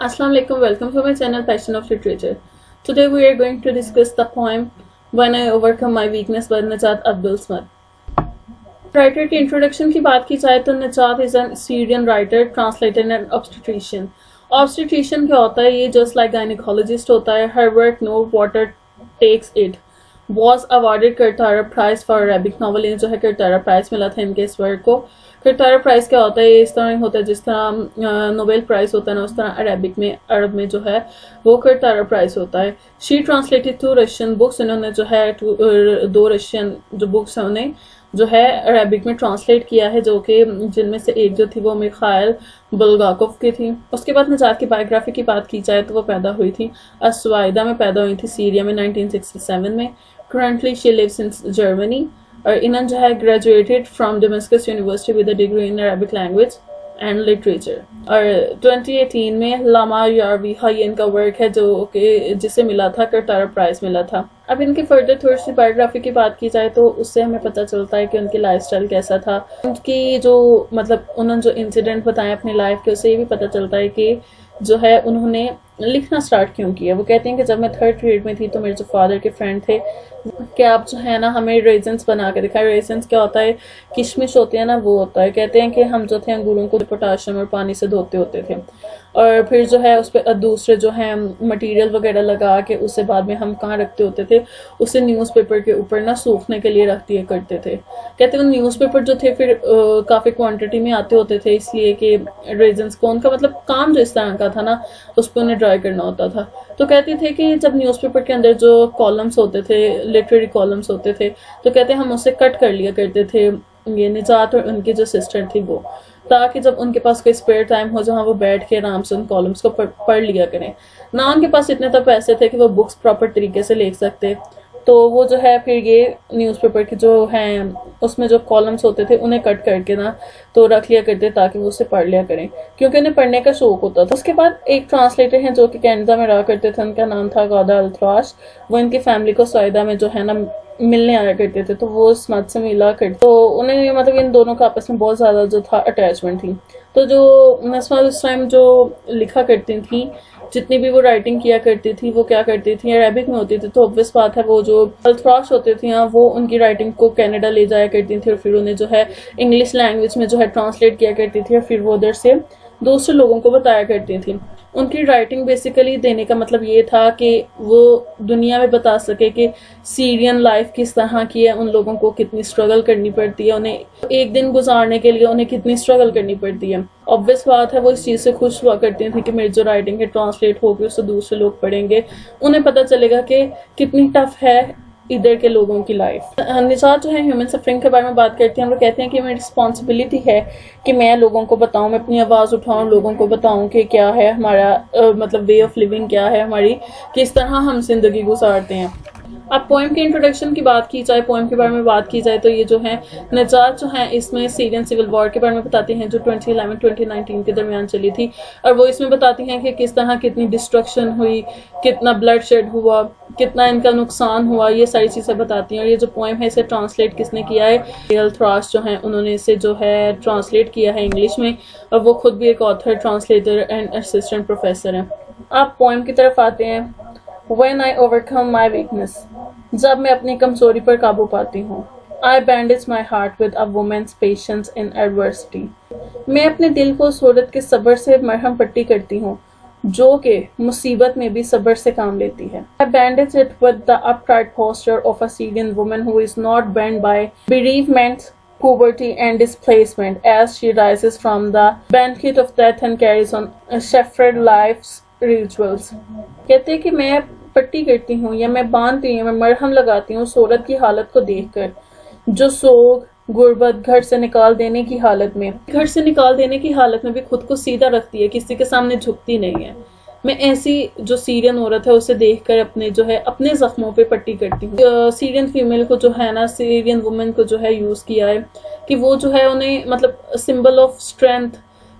Assalamu alaikum, welcome to my channel Passion of Literature. Today we are going to discuss the poem When I Overcome My Weakness by Najat Abdul Samad. Writer की introduction की बात की जाए तो Najat is an Syrian writer, translator and obstetrician. Obstetrician क्या होता है? ये जस्ट लाइक गायनेकोलॉजिस्ट होता है। Her work no water takes it was awarded Katara prize for Arabic novel. ये जो है करतारा प्राइज मिला था इनके इस वर्क को। करतारा प्राइज क्या होता है? इस तरह होता है जिस तरह नोबेल प्राइज होता है ना, उस तरह अरब में जो है वो करतारा प्राइज होता है। She translated 2 Russian books. इन्होंने जो है 2 रशियन जो बुक्स हैं उन्हें जो है अरेबिक में ट्रांसलेट किया है, जो कि जिनमें से एक जो थी वो मिखाइल बुल्गाकोव की थी। उसके बाद नजात की बायोग्राफी की बात की जाए तो वो पैदा हुई थी अस्वाइदा में, पैदा हुई थी सीरिया में 1967 में। Currently she lives in Germany और इन्होंने जो है graduated from Damascus University with a degree in Arabic language and literature. और 2018 में लामा यारवी ये इनका वर्क है जो कि जिसे मिला था करतारा प्राइज मिला था। अब इनकी फर्दर थोड़ी सी बायोग्राफी की बात की जाए तो उससे हमें पता चलता है कि उनकी लाइफस्टाइल कैसा था। उनकी जो मतलब उन्होंने जो इंसिडेंट बताए अपनी लाइफ के, उससे ये भी पता चलता है कि जो है उन्होंने लिखना स्टार्ट क्यों किया। वो कहते हैं कि जब मैं 3rd ग्रेड में थी तो मेरे जो फादर के फ्रेंड थे कि आप जो है ना हमें रेजन्स बना के दिखाए। रेजन्स क्या होता है? किशमिश होती है ना, वो होता है। कहते हैं कि हम जो थे अंगूरों को पोटाशियम और पानी से धोते होते थे और फिर जो है उस पर दूसरे जो है मटेरियल वगैरह लगा के उससे बाद में हम कहाँ रखते होते थे, उसे न्यूज़पेपर के ऊपर ना सूखने के लिए रख दिया करते थे। कहते हैं न्यूज़पेपर जो थे फिर काफ़ी क्वांटिटी में आते होते थे, इसलिए कि रेजन्स को उनका मतलब काम जो इस तरह का था ना उस पर उन्हें ड्राई करना होता था। तो कहते थे कि जब न्यूज़पेपर के अंदर जो कॉलम्स होते थे, लिटरेरी कॉलम्स होते थे, तो कहते हैं हम उसे कट कर लिया करते थे, ये निजात और उनकी जो सिस्टर थी वो, ताकि जब उनके पास कोई स्पेयर टाइम हो जहाँ वो बैठ के आराम से उन कॉलम्स को पढ़ लिया करें। ना उनके पास इतने तो पैसे थे कि वो बुक्स प्रॉपर तरीके से लिख सकते, तो वो जो है फिर ये न्यूज़पेपर के जो हैं उसमें जो कॉलम्स होते थे उन्हें कट करके ना तो रख लिया करते ताकि वो उसे पढ़ लिया करें, क्योंकि उन्हें पढ़ने का शौक होता था। उसके बाद एक ट्रांसलेटर हैं जो कि कनाडा में रहा करते थे, उनका नाम था गादा अल्थराश। वो इनकी फैमिली को सईदा में जो है ना मिलने आया करते थे, तो वो स्मद से मिला करते, तो उन्हें मतलब इन दोनों का आपस में बहुत ज़्यादा जो था अटैचमेंट थी। तो जो नस्मा उस टाइम जो लिखा करती थी, जितनी भी वो राइटिंग किया करती थी वो क्या करती थी, अरेबिक में होती थी, तो ऑब्वियस बात है वो जो अल्थराश होते थे वो उनकी राइटिंग को कनाडा ले जाया करती थी और फिर उन्हें जो है इंग्लिश लैंग्वेज में जो है ट्रांसलेट किया करती थी और फिर वो उधर से दूसरे लोगों को बताया करती थी। उनकी राइटिंग बेसिकली देने का मतलब ये था कि वो दुनिया में बता सके कि सीरियन लाइफ किस तरह की है, उन लोगों को कितनी स्ट्रगल करनी पड़ती है, उन्हें एक दिन गुजारने के लिए उन्हें कितनी स्ट्रगल करनी पड़ती है। ऑब्वियस बात है वो इस चीज़ से खुश हुआ करती थी कि मेरी जो राइटिंग है ट्रांसलेट होगी, उससे दूसरे लोग पढ़ेंगे, उन्हें पता चलेगा कि कितनी टफ है इधर के लोगों की लाइफ। निजात जो है ह्यूमन सफरिंग के बारे में बात करती हैं। हम लोग कहते हैं कि मेरी रिस्पॉन्सिबिलिटी है कि मैं लोगों को बताऊं, मैं अपनी आवाज़ उठाऊं, लोगों को बताऊं कि क्या है हमारा मतलब वे ऑफ लिविंग क्या है हमारी, किस तरह हम जिंदगी गुजारते हैं। अब पोएम के इंट्रोडक्शन की बात की जाए, पोएम के बारे में बात की जाए तो ये जो है नजात जो है इसमें सीरियन सिविल वॉर के बारे में बताती हैं जो 2011-2019 के दरमियान चली थी, और वो इसमें बताती हैं कि किस तरह कितनी डिस्ट्रक्शन हुई, कितना ब्लड शेड हुआ, कितना इनका नुकसान हुआ, ये सारी चीज़ें बताती हैं। और ये जो पोएम है इसे ट्रांसलेट किसने किया है? अल्थराश जो है उन्होंने इसे जो है ट्रांसलेट किया है इंग्लिश में, और वो खुद भी एक author, translator and assistant professor हैं। आप पोएम की तरफ आते हैं। When I overcome my weakness, जब मैं अपनी कमजोरी पर काबू पाती हूँ। I bandage my heart with a woman's patience in adversity, मैं अपने दिल को उस औरत के सब्र से मरहम पट्टी करती हूँ जो कि मुसीबत में भी सब्र से काम लेती है। I bandage it with the upright posture of a Syrian woman who is not bent by bereavement, poverty and displacement as she rises from the banquet of death and carries on chauffeured life's rituals। कहते हैं कि मैं पट्टी करती हूँ या मैं बांधती हूँ, मैं मरहम लगाती हूँ उस औरत की हालत को देखकर जो सोग, गुर्बत, घर से निकाल देने की हालत में भी खुद को सीधा रखती है, किसी के सामने झुकती नहीं है। मैं ऐसी जो सीरियन औरत है उसे देखकर अपने जो है अपने जख्मों पे पट्टी करती हूँ। सीरियन फीमेल को जो है ना, सीरियन वुमेन को जो है यूज किया है कि वो जो है उन्हें मतलब सिंबल ऑफ स्ट्रेंथ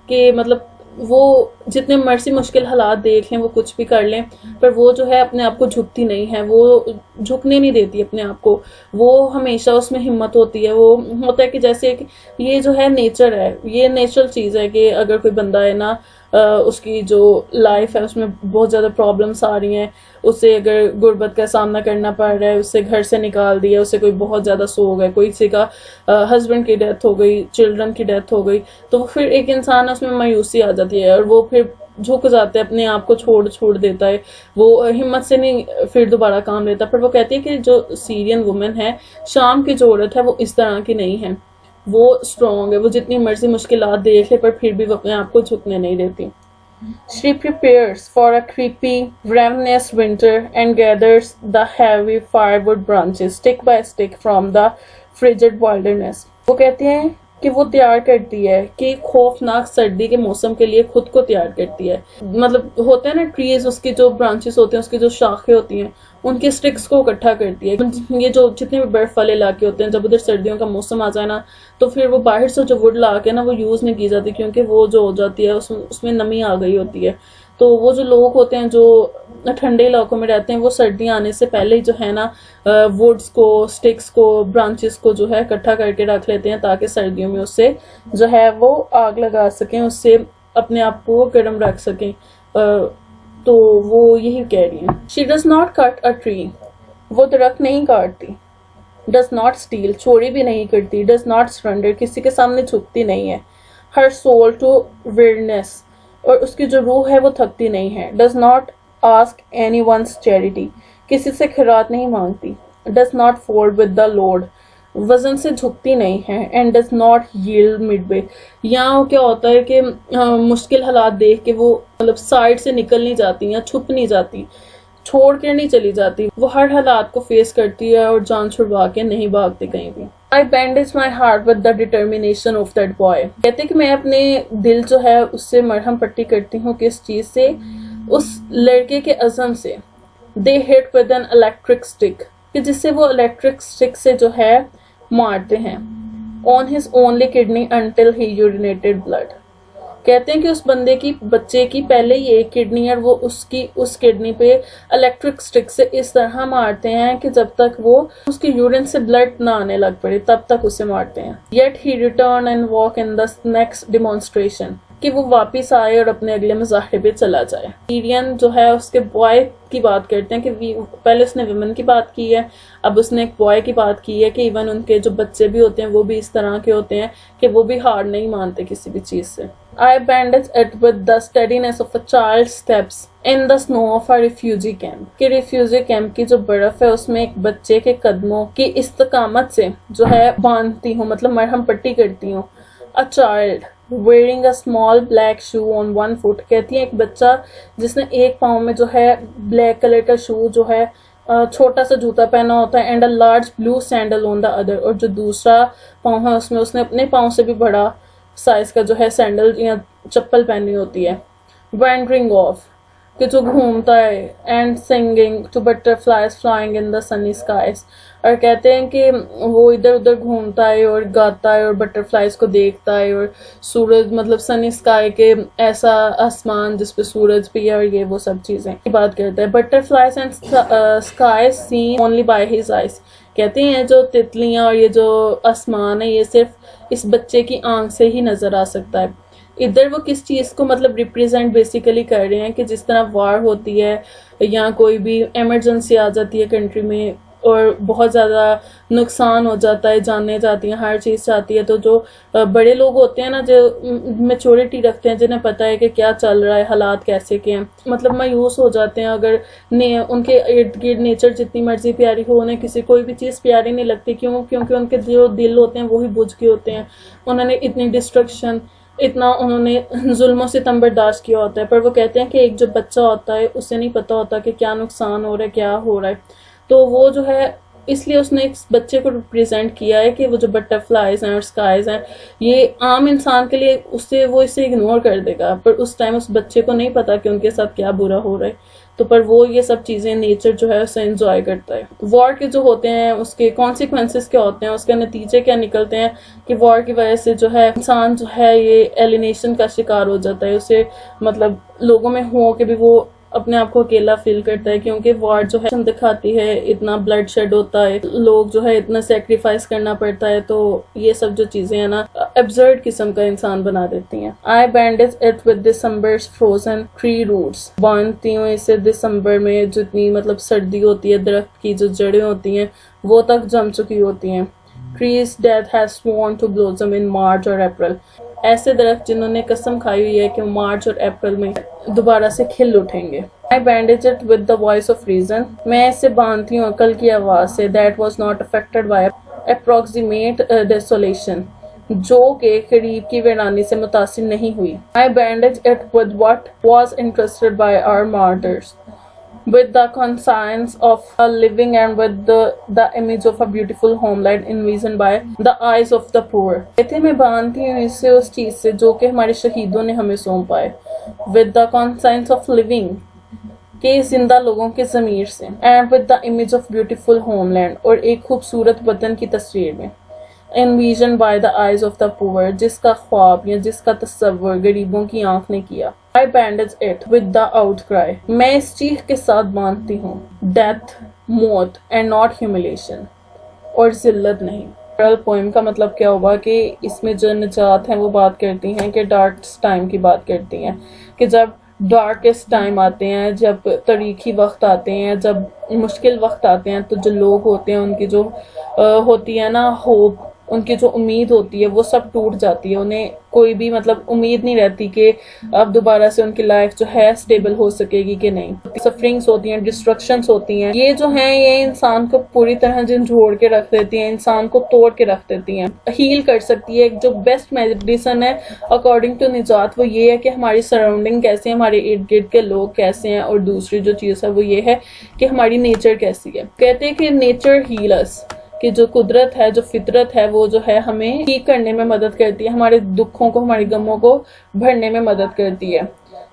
के मतलब वो जितने मर्जी मुश्किल हालात देख लें, वो कुछ भी कर लें, पर वो जो है अपने आप को झुकती नहीं है। वो झुकने नहीं देती अपने आप को, वो हमेशा उसमें हिम्मत होती है। वो होता है कि जैसे ये जो है नेचर है, ये नेचुरल चीज है कि अगर कोई बंदा है ना उसकी जो लाइफ है उसमें बहुत ज्यादा प्रॉब्लम्स आ रही हैं, उसे अगर गुर्बत का सामना करना पड़ रहा है, उसे घर से निकाल दिया, उसे कोई बहुत ज्यादा सोग है, कोई किसी का हस्बैंड की डेथ हो गई, चिल्ड्रन की डेथ हो गई, तो फिर एक इंसान उसमें मायूसी आ जाती है और वो फिर झुक जाता है, अपने आप को छोड़ देता है, वो हिम्मत से नहीं फिर दोबारा काम लेता। पर वो कहती है कि जो सीरियन वुमेन है, शाम की जो औरत है, वो इस तरह की नहीं है, वो स्ट्रॉन्ग है, वो जितनी मर्जी मुश्किलात देख ले पर फिर भी वो अपने आप को झुकने नहीं देती। She prepares for a creepy, ravenous winter and gathers the heavy firewood branches stick by stick from the frigid wilderness. वो कहते हैं कि वो तैयार करती है कि खौफनाक सर्दी के मौसम के लिए खुद को तैयार करती है। मतलब होते हैं ना ट्रीज, उसके जो ब्रांचेस होते हैं, उसकी जो शाखें होती हैं, उनके स्टिक्स को इकट्ठा करती है। ये जो जितने भी बर्फ वाले इलाके होते हैं, जब उधर सर्दियों का मौसम आ जाए ना, तो फिर वो बाहर से जो वुड ला के ना वो यूज नहीं की जाती, क्योंकि वो जो हो जाती है उसमें नमी आ गई होती है। तो वो जो लोग होते हैं जो ठंडे इलाकों में रहते हैं, वो सर्दियां आने से पहले ही जो है ना वुड्स को, स्टिक्स को, ब्रांचेस को जो है इकट्ठा करके रख लेते हैं, ताकि सर्दियों में उससे जो है वो आग लगा सकें, उससे अपने आप को गर्म रख सकें। तो वो यही कह रही है। She does not cut a tree, वो दरख्त नहीं काटती। डज नॉट स्टील, चोरी भी नहीं करती। डज नॉट सरेंडर, किसी के सामने झुकती नहीं है। हर सोल टू वियरनेस, और उसकी जो रूह है वो थकती नहीं है। Does not ask anyone's charity, किसी से खैरात नहीं मांगती। Does not fold with the load, वजन से झुकती नहीं है। And does not yield midway, यहाँ क्या होता है कि मुश्किल हालात देख के वो मतलब साइड से निकल नहीं जाती या छुप नहीं जाती, छोड़ के नहीं चली जाती, वो हर हालात को फेस करती है और जान छुड़वा के नहीं भागती कहीं भी। I bandage my heart with the determination of that boy, कहते कि मैं अपने दिल जो है उससे मरहम पट्टी करती हूँ, किस चीज से, उस लड़के के अज़म से। They hit with an electric stick, कि जिससे वो इलेक्ट्रिक स्टिक से जो है मारते हैं। On his only kidney until he urinated blood, कहते हैं कि उस बंदे की, बच्चे की पहले ही एक किडनी है, वो उसकी उस किडनी पे इलेक्ट्रिक स्टिक से इस तरह मारते हैं कि जब तक वो उसके यूरिन से ब्लड ना आने लग पड़े तब तक उसे मारते हैं। Yet he return and walk in the next demonstration, कि वो वापिस आए और अपने अगले मुजाहरे पे चला जाए। सीरियन जो है उसके बॉय की बात करते हैं कि पहले उसने विमेन की बात की है, अब उसने एक बॉय की बात की है कि इवन उनके जो बच्चे भी होते हैं वो भी इस तरह के होते हैं कि वो भी हार नहीं मानते किसी भी चीज से। I bandage it with the steadiness of a child steps in the snow of a refugee camp, कि रिफ्यूजी कैंप की जो बर्फ है उसमें एक बच्चे के कदमों की इस्तकामत से जो है बांधती हूँ, मतलब मरहम पट्टी करती हूँ। A child wearing a small black shoe on one foot, कहती है एक बच्चा जिसने एक पाँव में जो है ब्लैक कलर का शू जो है छोटा सा जूता पहना होता है, and a large blue sandal on the other, और जो दूसरा पाँव है उसमें उसने अपने पाँव से भी बड़ा साइज का जो है सैंडल या चप्पल पहनी होती है। वैंडरिंग ऑफ, कि जो घूमता है। And singing to butterflies flying in the sunny skies, और कहते हैं कि वो इधर उधर घूमता है और गाता है और बटरफ्लाइज को देखता है, और सूरज मतलब सनी स्काई के ऐसा आसमान जिसपे सूरज भी है और ये वो सब चीजें की बात करता है। Butterflies and sky seen only by his eyes, कहते हैं जो तितलियां और ये जो आसमान है ये सिर्फ इस बच्चे की आंख से ही नजर आ सकता है। इधर वो किस चीज को मतलब रिप्रेजेंट बेसिकली कर रहे हैं कि जिस तरह वार होती है या कोई भी इमरजेंसी आ जाती है कंट्री में और बहुत ज़्यादा नुकसान हो जाता है, जाने जाती हैं, हर चीज़ जाती है, तो जो बड़े लोग होते हैं ना, जो मेच्योरिटी रखते हैं, जिन्हें पता है कि क्या चल रहा है, हालात कैसे के हैं, मतलब मायूस हो जाते हैं अगर उनके इर्द गिर्द नेचर जितनी मर्जी प्यारी हो, उन्हें किसी कोई भी चीज़ प्यारी नहीं लगती। क्यों? क्योंकि उनके जो दिल होते हैं वही बुझ के होते हैं। उन्होंने इतनी डिस्ट्रक्शन, इतना उन्होंने जुल्म सितम बर्दाश्त किया होता है। पर वो कहते हैं कि एक जो बच्चा होता है उसे नहीं पता होता कि क्या नुकसान हो रहा है, क्या हो रहा है। तो वो जो है इसलिए उसने एक बच्चे को रिप्रेजेंट किया है कि वो जो बटरफ्लाइज हैं और स्काइज हैं, ये आम इंसान के लिए उससे वो इसे इग्नोर कर देगा, पर उस टाइम उस बच्चे को नहीं पता कि उनके साथ क्या बुरा हो रहा है। तो पर वो ये सब चीजें नेचर जो है उसे एंजॉय करता है। वॉर के जो होते हैं उसके कॉन्सिक्वेंसेस क्या होते हैं, उसके नतीजे क्या निकलते हैं कि वॉर की वजह से जो है इंसान जो है ये एलिनेशन का शिकार हो जाता है। उसे मतलब लोगों में हो के भी वो अपने आप को अकेला फील करता है, क्योंकि वॉर जो है दिखाती है इतना ब्लड शेड होता है, लोग जो है इतना सेक्रीफाइस करना पड़ता है, तो ये सब जो चीजें है ना एब्सर्ड किस्म का इंसान बना देती हैं। I bandage it with December's frozen tree roots, बांधती हूँ इसे दिसंबर में जितनी मतलब सर्दी होती है, दरख्त की जो जड़ें होती हैं वो तक जम चुकी होती हैं। ट्रीज दैट हैज स्worn to blossom in March or April, ऐसे दरख्त जिन्होंने कसम खाई हुई है कि मार्च और अप्रैल में दोबारा से खिल उठेंगे। I bandage it with the voice of reason, मैं इसे बांधती हूँ अकल की आवाज से। That was not affected by approximate desolation, जो के करीब की वीरानी से मुतासिर नहीं हुई। I bandage it with what was entrusted by our martyrs, with the conscience of a living and with the image of a beautiful homeland envisioned by the eyes of the poor। कहते मैं बांधती हूँ इससे उस चीज से जो कि हमारे शहीदों ने हमें सौंपा है, with the conscience of living के जिंदा लोगों के ज़मीर से, and with the image of beautiful homeland और एक खूबसूरत वतन की तस्वीर में, envisioned by the eyes of the poor, जिसका ख्वाब या जिसका तस्वर गरीबों की आंख ने किया। I bandage it with the outcry, मैं इस चीख के साथ बांधती हूँ, death, मौत and not humiliation, और जिल्लत नहीं। पोएम का मतलब क्या होगा कि इसमें जो निजात हैं वो बात करती हैं कि डार्क टाइम की बात करती हैं, कि जब डार्केस्ट टाइम आते हैं, जब तारीखी वक्त आते हैं, जब मुश्किल वक्त आते हैं, तो जो लोग होते हैं उनकी जो होती है ना होप, उनकी जो उम्मीद होती है वो सब टूट जाती है। उन्हें कोई भी मतलब उम्मीद नहीं रहती कि अब दोबारा से उनकी लाइफ जो है स्टेबल हो सकेगी कि नहीं। सफरिंग्स होती हैं, डिस्ट्रक्शंस होती हैं, ये जो हैं ये इंसान को पूरी तरह झंझोड़ के रख देती हैं, इंसान को तोड़ के रख देती हैं। हील कर सकती है, जो बेस्ट मेडिसिन है अकॉर्डिंग टू निजात वो ये है कि हमारी सराउंडिंग कैसे है, हमारे इर्द गिर्द के लोग कैसे हैं, और दूसरी जो चीज़ है वो ये है कि हमारी नेचर कैसी है। कहते हैं कि नेचर हीलर्स, कि जो कुदरत है, जो फितरत है, वो जो है हमें ठीक करने में मदद करती है, हमारे दुखों को, हमारे गमों को भरने में मदद करती है।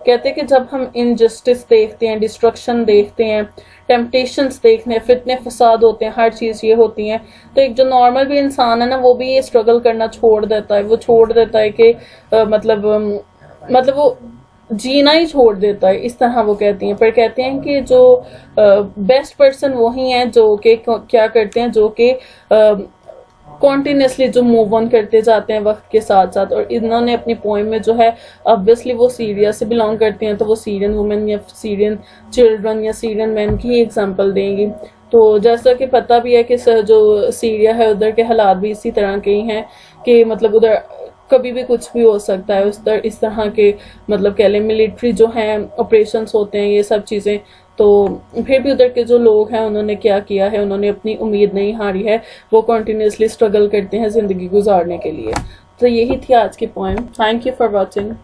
कहते हैं कि जब हम इनजस्टिस देखते हैं, डिस्ट्रक्शन देखते हैं, टेम्पटेशंस देखते हैं, फितने फसाद होते हैं, हर चीज़ ये होती हैं, तो एक जो नॉर्मल भी इंसान है ना वो भी ये स्ट्रगल करना छोड़ देता है। वो छोड़ देता है कि मतलब वो जीना ही छोड़ देता है, इस तरह वो कहती हैं। पर कहते हैं कि जो बेस्ट पर्सन वही हैं जो कि क्या करते हैं, जो कि कॉन्टिन्यूसली जो मूव ऑन करते जाते हैं वक्त के साथ साथ। और इन्होंने अपनी पोएम में जो है ऑब्वियसली वो सीरिया से बिलोंग करते हैं, तो वो सीरियन वुमेन या सीरियन चिल्ड्रन या सीरियन मैन की एग्जाम्पल देंगी। तो जैसा कि पता भी है कि जो सीरिया है उधर के हालात भी इसी तरह के ही हैं कि मतलब उधर कभी भी कुछ भी हो सकता है। इस तरह के मतलब कह लें मिलिट्री जो हैं ऑपरेशंस होते हैं, ये सब चीज़ें। तो फिर भी उधर के जो लोग हैं उन्होंने क्या किया है, उन्होंने अपनी उम्मीद नहीं हारी है, वो कंटिन्यूसली स्ट्रगल करते हैं ज़िंदगी गुजारने के लिए। तो यही थी आज की poem. Thank you for watching.